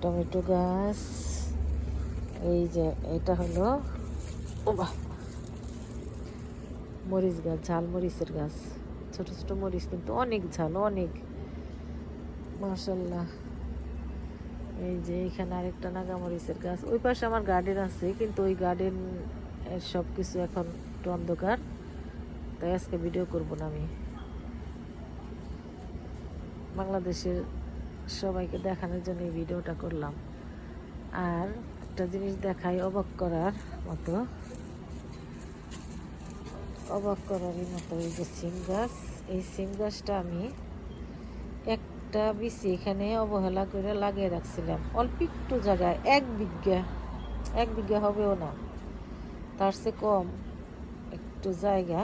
Tomato গাছ, এই যে এটা হলো মরিচ গাছ, ঝাল মরিচের গাছ, ছোট ছোট মরিচ কিন্তু অনেক ঝাল, অনেক মাশাল্লাহ। এই যে এখানে আরেকটা নাগামরিচের গাছ। ওই পাশে আমার গার্ডেন আছে, কিন্তু ওই গার্ডেন এর সব কিছু এখন একটু অন্ধকার, তাই আজকে ভিডিও করব না। আমি বাংলাদেশের সবাইকে দেখানোর জন্য এই ভিডিওটা করলাম। আর একটা জিনিস দেখাই, অবাক করার মতো, অবাক করারই মতো, এই যে সিম গাছ। এই সিম গাছটা আমি একটা বিচি এখানে অবহেলা করে লাগিয়ে রাখছিলাম, অল্প একটু জায়গায়, 1 বিঘা হবেও না, তার চেয়ে কম একটু জায়গা,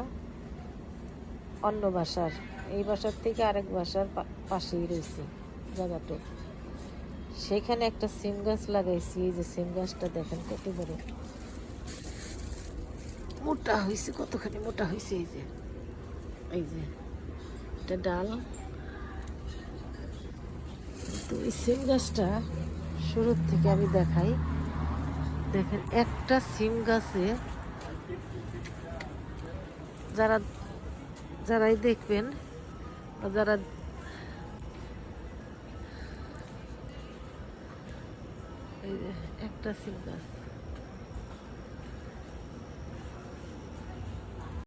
অন্য বাসার, এই বাসার থেকে আরেক বাসার পাশেই রয়েছে জায়গাটা। সেখানে একটা সিম গাছ লাগাইছি। এই যে সিম গাছটা দেখেন কত বড় মোটা হয়েছে, কতখানি মোটা হয়েছে। এই যে এটা ডাল। তো এই সিম গাছটা শুরুর থেকে আমি দেখাই, দেখেন একটা সিম গাছে যারাই দেখবেন, যারা এই যে একটা সিম গাছ,